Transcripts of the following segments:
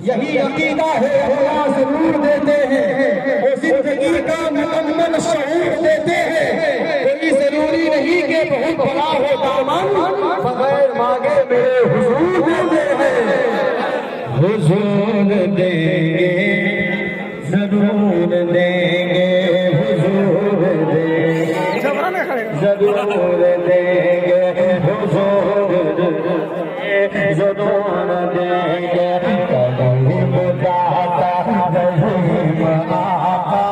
यही अकीदा है अल्लाह जरूर देते हैं, वो जिंदगी का मुकम्मल शऊर देते हैं। कोई जरूरी नहीं कि बहुत बड़ा हो दामन, बगैर मांगे मेरे हुजूर देते हैं। हुजूर देंगे जरूर देंगे, हुजूर देंगे जरूर देंगे, हुजूर जरूर देंगे। करीम दाता रहीम आका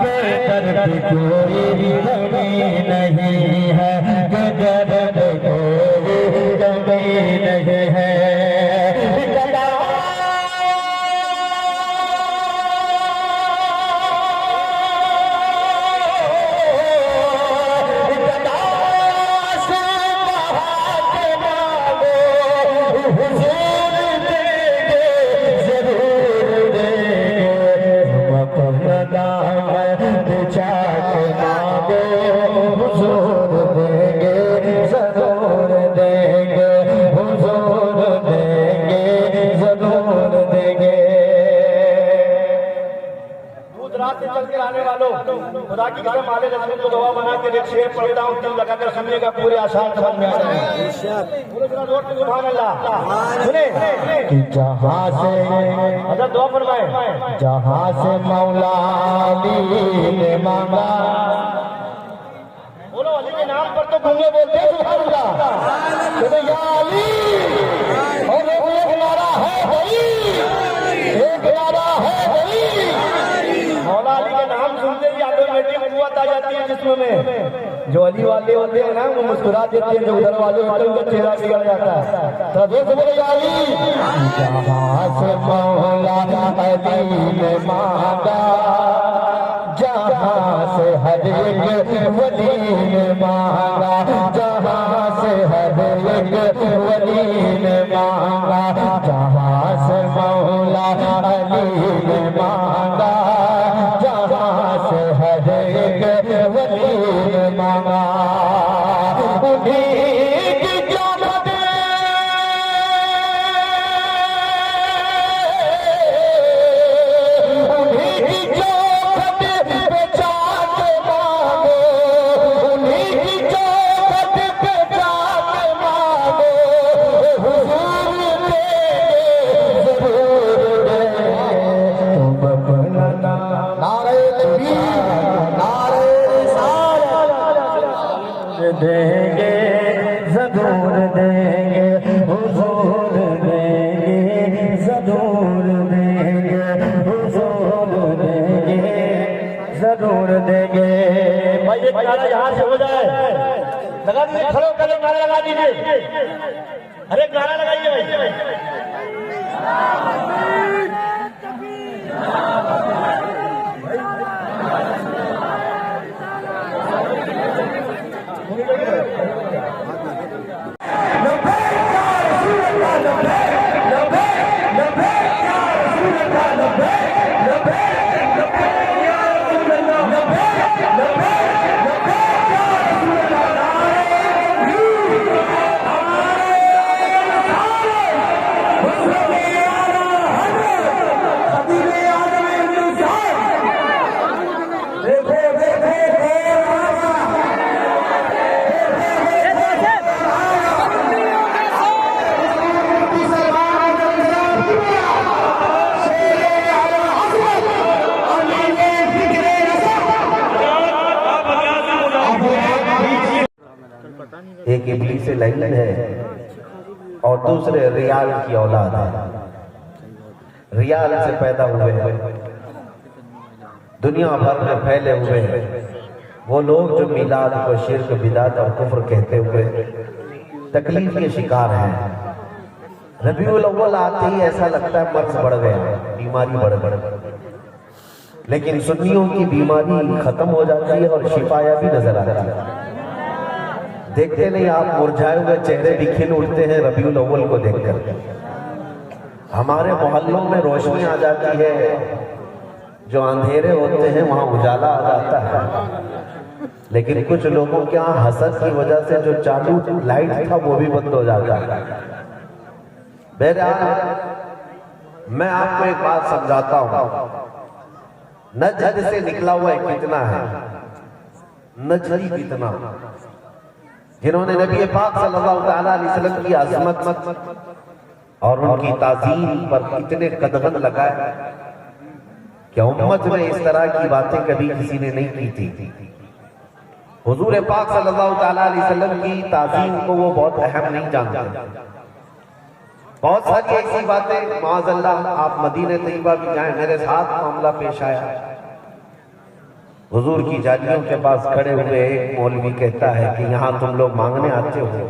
के दर पे कोई कमी नहीं है, के दर पे कोई कमी नहीं है। खुदा की कसम मालिक रसूल को दुआ बना के एक शेर पढ़ता हूँ, दिल लगाकर सुनने का पूरे आसान समझ में आ जाए। सुभान अल्लाह। सुने कि जहाँ से हज़रत दुआ फरमाए, जहाँ से मौला अली ने मांगा, बोलो अली के नाम पर तो गूंगे बोलते हैं सुभान अल्लाह। या अली और एक नारा है भाई, एक नारा है भाई। मौला अली का नाम सुनते ही ऑटोमेटिक कुव्वत आ जाती है जिस्म में। जो अली वाले होते हैं ना वो मुस्कुरा देते हैं, जो उधर वाले होते हैं उनका चेहरा बिगड़ जाता है। तो दोस्त बोले अली, जहाँ से मौला अली ने मांगा, जहाँ से हर एक वली ने मांगा, जहाँ से हर एक वली ने मांगा, जहाँ से मौला अली ने मांगा, जहाँ से हर एक वली ने मांगा, उन्हीं की जामत उन्हीं की चौखट पे जाके मांगो, उन्हीं की चौखट पे जाके मांगो, हुजूर देंगे जरूर देंगे। तुम अपना नारे तकबीर नारे देंगे जरूर देंगे, हुजूर देंगे जरूर देंगे, हुजूर देंगे जरूर देंगे। भाई एक नारा यहाँ से हो जाए, लगा दीजिए, खड़ो खड़ो नारा लगा दीजिए। अरे नारा लगाइए भाई। एक इबलीस से लाइन है और दूसरे रियाल की औलाद है। रियाल से पैदा हुए हैं, दुनिया भर में फैले हुए हैं वो लोग जो मिलाद को शिर्क बिदात और कुफ्र कहते हुए तकलीफ के शिकार हैं। रबीउल अव्वल आते ही ऐसा लगता है मर्ज बढ़ गया, बीमारी बढ़ गई, लेकिन सुन्नियों की बीमारी खत्म हो जाती है और शिफाया भी नजर आती है। देखते नहीं आप, मुरझाए हुए चेहरे भी खिल उठते हैं रबीउल अव्वल को देखकर। हमारे मोहल्लों में रोशनी आ जाती है, जो अंधेरे होते हैं वहां उजाला आ जाता है। लेकिन कुछ लोगों के यहाँ हसद की वजह से जो चालू लाइट था वो भी बंद हो जाता है। बहरहाल मैं आपको एक बात समझाता हूं, नजद से निकला हुआ एक कितना है, नजदी कितना, जिन्होंने नबी पाक सल्लल्लाहु अलैहि वसल्लम की अज़मत और उनकी ताज़ीम पर इतने कदम लगाए कि उम्मत में इस तरह की बातें कभी किसी ने नहीं की थी। हुजूर पाक सल्लल्लाहु अलैहि वसल्लम की ताज़ीम को वो बहुत अहम नहीं जानते। बहुत सारी ऐसी बातें, माज़अल्लाह आप मदीने तैयबा भी जाएं, मेरे साथ मामला पेश आया। हुजूर की जालियों के पास खड़े हुए एक मौलवी कहता है कि यहाँ तुम लोग मांगने आते हो,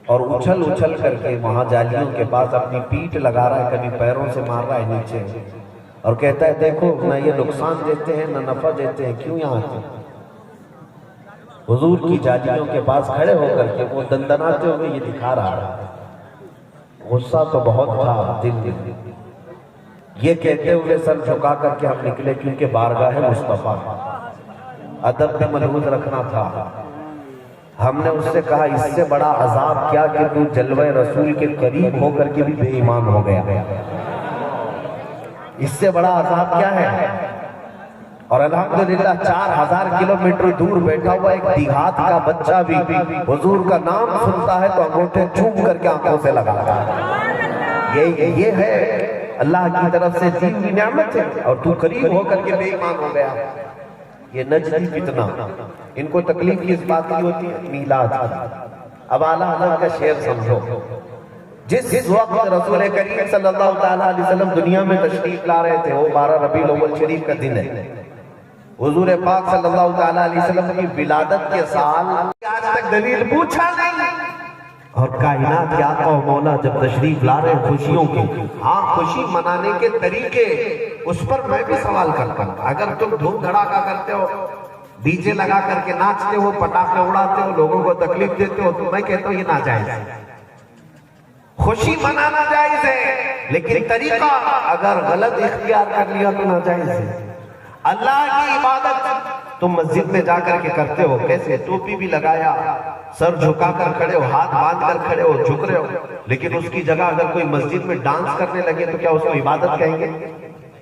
और उछल उछल करके वहां जालियों के पास अपनी पीठ लगा रहा है, कभी पैरों से मार रहा है नीचे, और कहता है देखो ना ये नुकसान देते हैं ना नफा देते हैं, क्यों यहाँ आते? हुजूर की जालियों के पास खड़े होकर के वो दंदनाते हुए ये दिखा रहा है। गुस्सा तो बहुत था दिल में। ये कहते हुए सर झुका करके हम निकले, क्योंकि बारगाह है मुस्तफा, अदब भी मलहूज रखना था। हमने उससे कहा इससे बड़ा अजाब क्या कि तू जलवे रसूल के करीब होकर के भी बेईमान हो गया, इससे बड़ा अजाब क्या है? और अल्हम्दुलिल्लाह 4000 किलोमीटर दूर बैठा हुआ एक देहात का बच्चा भी हुजूर का नाम सुनता है तो अंगूठे चूम करके आंखों से लगा। ये है अल्लाह की तरफ से दी हुई नेमत है, और तू करीब होकर के बेईमान हो गया। ये नजदी फितना, इनको तकलीफ किस बात की होती है? मीलाद। अब आला हज़रत का शेर समझो, जिस वक्त रसूल करीम सल्लल्लाहु अलैहि वसल्लम दुनिया में तशरीफ ला रहे थे, वो 12 रबीउल अव्वल शरीफ का दिन है। हुजूर पाक सल्लल्लाहु अलैहि वसल्लम की विलादत के साल आज तक दलील पूछा नहीं, और कायनात के आका और मौला जब तशरीफ ला रहे हैं खुशियों की, हाँ खुशी मनाने के तरीके, उस पर मैं भी सवाल करता हूं। अगर तुम धूम धड़ाका करते हो, डीजे लगा करके नाचते हो, पटाखे उड़ाते हो, लोगों को तकलीफ देते हो, तो मैं कहता हूँ ये नाजायज है। खुशी मनाना जायज है, लेकिन तरीका अगर गलत इख्तियार कर लिया तो नाजायज है। अल्लाह की इबादत तुम मस्जिद में जाकर के करते हो, कैसे? टोपी भी लगाया, सर झुकाकर खड़े हो, हाथ बांध कर खड़े हो, झुक रहे हो, लेकिन उसकी जगह अगर कोई मस्जिद में डांस करने लगे तो क्या उसको इबादत कहेंगे?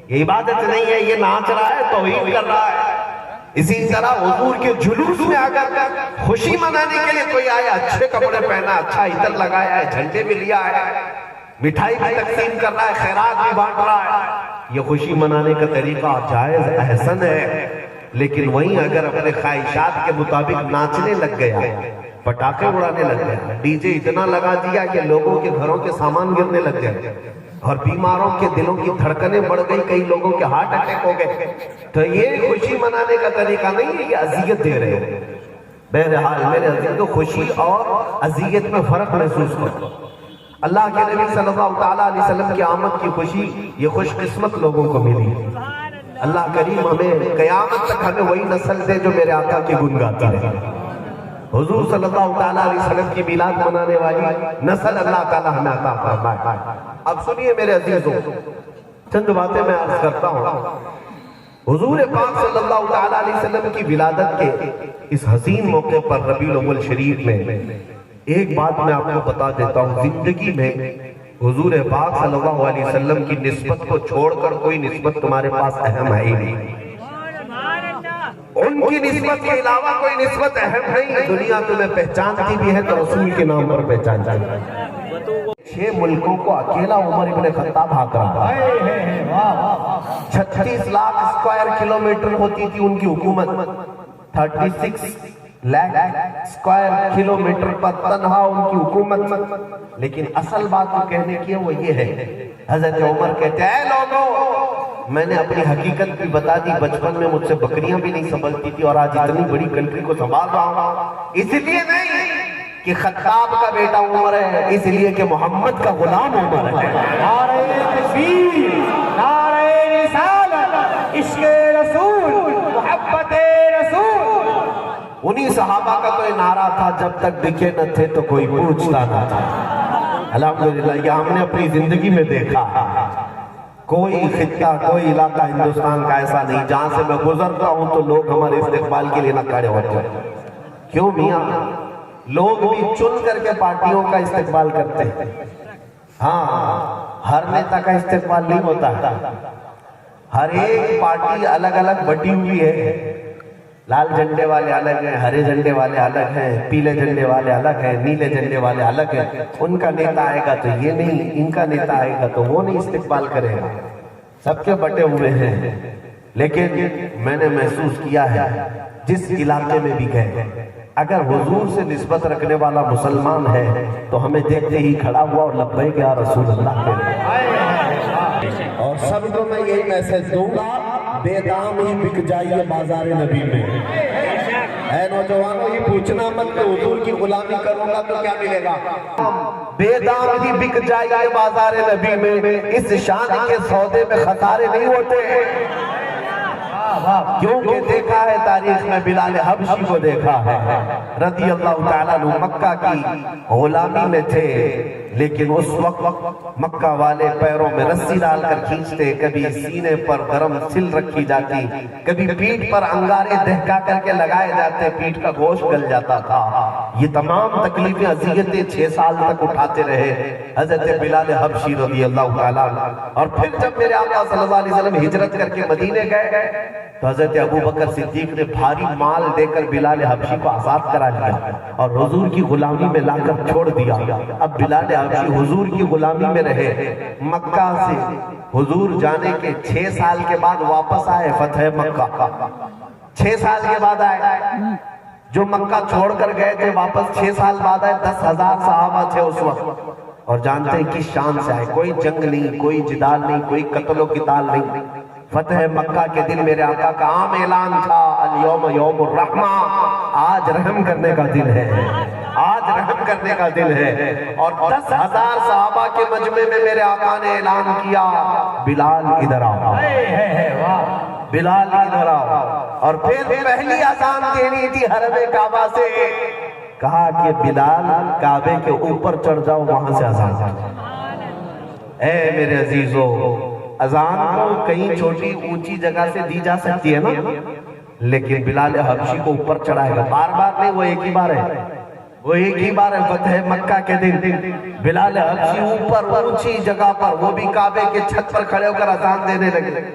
ये इबादत नहीं है, ये नाच रहा है, तौहीद कर रहा है। इसी तरह हुजूर के जुलूस में अगर खुशी मनाने के लिए कोई आया, अच्छे कपड़े पहना, अच्छा इतर लगाया है, झंडे भी लिया है, मिठाई भी तकसीम कर रहा है, खैरात भी बांट रहा है, ये खुशी मनाने का तरीका जायज अहसन है। लेकिन वहीं अगर अपने ख्वाहिशात के मुताबिक नाचने लग गया, पटाखे उड़ाने लग गया, डीजे इतना लगा दिया कि लोगों के घरों के सामान गिरने लग गए, और बीमारों के दिलों की धड़कनें बढ़ गई, कई लोगों के हार्ट अटैक हो गए, तो ये खुशी मनाने का तरीका नहीं है, ये अजियत दे रहे हो। बहरहाल मेरे अजीजों, खुशी और अजियत में फर्क महसूस करो। अल्लाह के नबी सल्लल्लाहु अलैहि वसल्लम की आमद की खुशी ये खुशकिस्मत लोगों को मिली। अल्लाह करीम हमें क़यामत तक हमें वही नस्ल दे जो मेरे आका की गुन गाती रहे। हुजूर सल्लल्लाहु अलैहि वसल्लम की मिलाद मनाने वाली नस्ल अल्लाह ताला हमें अता फरमाए। अब सुनिए मेरे अजीजों, चंद बातें मैं अर्ज करता हूँ। हुजूर पाक सल्लल्लाहु अलैहि वसल्लम की विलादत के इस हसीन मौके पर रबीउल अव्वल शरीफ में एक बात मैं आपको बता देता हूँ, जिंदगी में हुजूर पाक सल्लल्लाहु अलैहि वसल्लम की निस्बत को छोड़कर कोई निस्बत तुम्हारे पास अहम है ही नहीं। उनकी निस्बत के अलावा कोई निस्बत अहम नहीं। दुनिया तुम्हें पहचानती भी है तो रसूल के नाम पर पहचान जाती है। 6 मुल्कों को अकेला उमर इब्न खत्ताब हाक रहा है। 36 लाख स्क्वायर किलोमीटर होती थी उनकी हुकूमत, 36 लाख स्क्वायर किलोमीटर पर तनहा उनकी हुकूमत। लेकिन असल बात जो कहने की है वो ये है, हजरत उमर कहते हैं लोगों, मैंने अपनी हकीकत भी बता दी, बचपन में मुझसे बकरियां भी नहीं संभलती थी और आज इतनी बड़ी कंट्री को संभाल रहा हूं, इसलिए नहीं कि खत्ताब का बेटा उमर है, इसलिए कि मोहम्मद का गुलाम उमर है। नारे तकबीर, नारे रिसालत, इश्क़े रसूल, मोहब्बते रसूल। उन्हीं सहाबा का तो ये नारा था, जब तक दिखे न थे तो कोई पूछता न था। अल्हम्दुलिल्लाह ये हमने अपनी जिंदगी में देखा। कोई खित्ता, कोई इलाका हिंदुस्तान का ऐसा नहीं जहां से मैं गुजरता हूं तो लोग हमारे इस्तेकबाल के लिए न खड़े होते हैं। क्यों मियां? लोग भी चुन करके पार्टियों का इस्तेकबाल करते हैं। हाँ, हर नेता का इस्तेमाल नहीं होता। हर एक पार्टी अलग अलग बटी हुई है। लाल झंडे वाले अलग हैं, हरे झंडे वाले अलग हैं, पीले झंडे वाले अलग हैं, नीले झंडे वाले अलग हैं। उनका नेता आएगा तो ये नहीं, इनका नेता आएगा तो वो नहीं इस्तेमाल करेगा। सबके बटे हुए हैं। लेकिन मैंने महसूस किया है जिस इलाके में भी गए, अगर हुजूर से निस्बत रखने वाला मुसलमान है तो हमें देखते ही खड़ा हुआ और लब्बैक या रसूल अल्लाह कहते। और सबको मैं यही मैसेज दूंगा, बेदाम ही बिक जाइए बाजार नबी में। ऐ नौजवानों, ये पूछना मत कि हुजूर की गुलामी करूंगा तो क्या मिलेगा। बेदाम ही बिक जाइए बाजार नबी में। इस शान के सौदे में खसारे नहीं होते, क्योंकि देखा है तारीख में बिलाल हबशी को देखा है रज़ी अल्लाह ताला अन्हु। मक्का की गुलामी में थे, लेकिन उस वक्त मक्का वाले पैरों में रस्सी डालकर खींचते, कभी सीने पर गरम सिल रखी जाती, कभी पीठ पर अंगारे दहका करके लगाए जाते, पीठ का गोश्त गल जाता था। ये तमाम तकलीफें अज़ियतें 6 साल तक उठाते रहे हजरत बिलाल हबशी रज़ी अल्लाह ताला अन्हु। और फिर जब मेरे आका सल्लल्लाहु अलैहि वसल्लम हिजरत करके मदीने गए तो हजरत अबू बकर सिद्दीक ने भारी माल देकर बिलाल हबशी को आजाद करा लिया और हुजूर की गुलामी में लाकर छोड़ दिया। अब बिलाल हबशी हुजूर की गुलामी में रहे। मक्का से हुजूर जाने के 6 साल के बाद वापस आए, फतह मक्का 6 साल के बाद आए। जो मक्का छोड़कर गए थे वापस 6 साल बाद आए। 10,000 सहाबा थे उस वक्त। और जानते हैं किस शान से आए, कोई जंग नहीं, कोई जिदाल नहीं, कोई कत्लो किताल नहीं। फतेह मक्का के दिन मेरे आका का आम ऐलान था, अल-यौम यौमुर रहमा, आज रहम करने का दिन है, आज रहम करने का दिन है। और 10,000 सहाबा के मजमे में मेरे आका ने ऐलान किया, बिलाल इधर आओ, बिलाल इधर आओ। और फिर पहली अजान देनी थी हरम काबा से, कहा कि बिलाल काबे के ऊपर चढ़ जाओ, वहां से अजान। ऐ मेरे अजीजों, अजान को कहीं छोटी ऊंची जगह से दी जा सकती है ना, लेकिन बिलाल हबशी को ऊपर चढ़ाएगा। बार बार नहीं, वो एक ही बार है, वो एक ही बार है। फतेह मक्का के दिन बिलाल हबशी ऊपर ऊंची जगह पर, वो भी काबे के छत पर खड़े होकर अजान देने लगे।